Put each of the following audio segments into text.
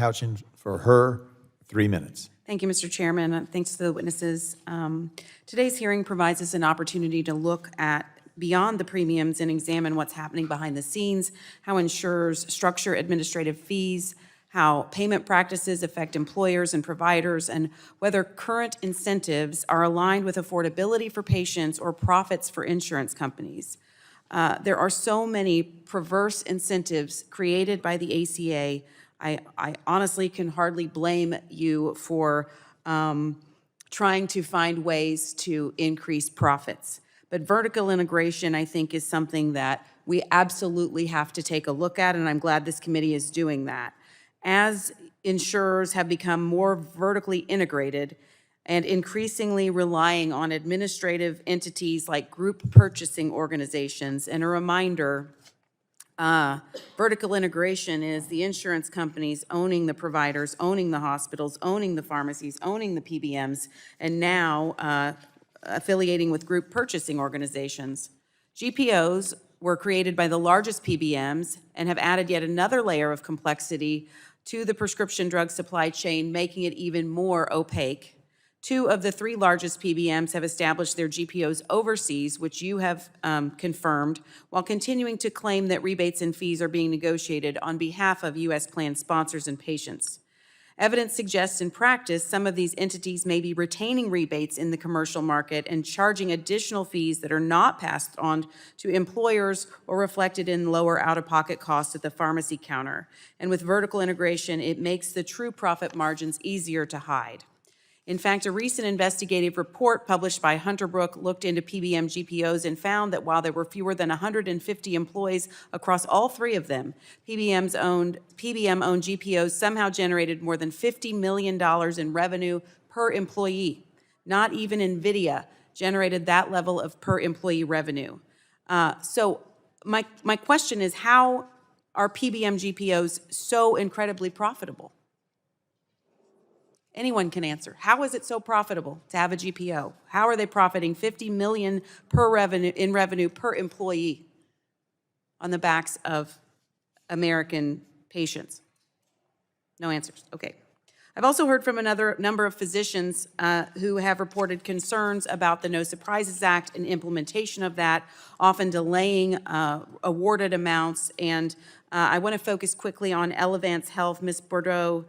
Houchin for her 3 minutes. Thank you, Mr. Chairman. Thanks to the witnesses. Today's hearing provides us an opportunity to look at beyond the premiums and examine what's happening behind the scenes, how insurers structure administrative fees, how payment practices affect employers and providers, and whether current incentives are aligned with affordability for patients or profits for insurance companies. There are so many perverse incentives created by the ACA. I honestly can hardly blame you for trying to find ways to increase profits. But vertical integration, I think, is something that we absolutely have to take a look at, and I'm glad this committee is doing that. As insurers have become more vertically integrated and increasingly relying on administrative entities like group purchasing organizations, and a reminder, vertical integration is the insurance companies owning the providers, owning the hospitals, owning the pharmacies, owning the PBMs, and now affiliating with group purchasing organizations. GPOs were created by the largest PBMs and have added yet another layer of complexity to the prescription drug supply chain, making it even more opaque. 2 of the 3 largest PBMs have established their GPOs overseas, which you have confirmed, while continuing to claim that rebates and fees are being negotiated on behalf of U.S. plan sponsors and patients. Evidence suggests in practice some of these entities may be retaining rebates in the commercial market and charging additional fees that are not passed on to employers or reflected in lower out-of-pocket costs at the pharmacy counter. And with vertical integration, it makes the true profit margins easier to hide. In fact, a recent investigative report published by Hunter Brook looked into PBM GPOs and found that while there were fewer than 150 employees across all 3 of them, PBM-owned GPOs somehow generated more than $50 million in revenue per employee. Not even NVIDIA generated that level of per employee revenue. So my question is, how are PBM GPOs so incredibly profitable? Anyone can answer. How is it so profitable to have a GPO? How are they profiting $50 million in revenue per employee on the backs of American patients? No answers. Okay. I've also heard from another number of physicians who have reported concerns about the No Surprises Act and implementation of that, often delaying awarded amounts. And I want to focus quickly on Elevance Health. Ms. Bordeaux,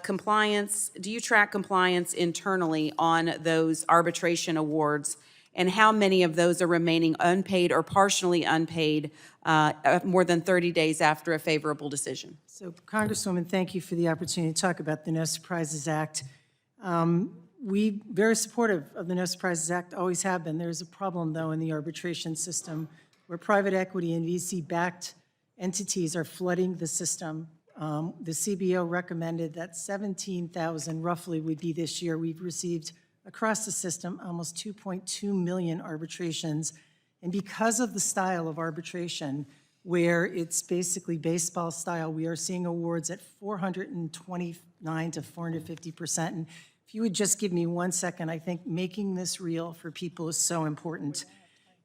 compliance, do you track compliance internally on those arbitration awards, and how many of those are remaining unpaid or partially unpaid more than 30 days after a favorable decision? So, Congresswoman, thank you for the opportunity to talk about the No Surprises Act. We very supportive of the No Surprises Act, always have been. There's a problem, though, in the arbitration system where private equity and VC-backed entities are flooding the system. The CBO recommended that 17,000 roughly would be this year. We've received across the system almost 2.2 million arbitrations. And because of the style of arbitration, where it's basically baseball style, we are seeing awards at 429 to 450%. And if you would just give me 1 second, I think making this real for people is so important.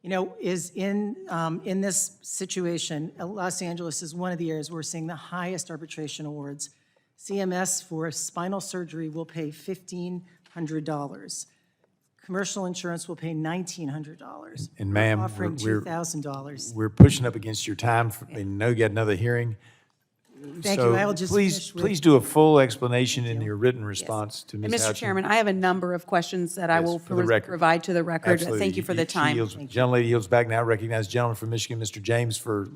You know, is in this situation, Los Angeles is one of the areas where we're seeing the highest arbitration awards. CMS for spinal surgery will pay $1,500. Commercial insurance will pay $1,900. And ma'am, offering $2,000. We're pushing up against your time. I know you got another hearing. Thank So you. I will just please do a full explanation in your written response to Ms. And Mr. Houchin. Chairman, I have a number of questions that I will for the record. provide to the record. Absolutely. Thank you for the time. Gentlelady yields back now. Recognize the gentleman from Michigan, Mr. James, for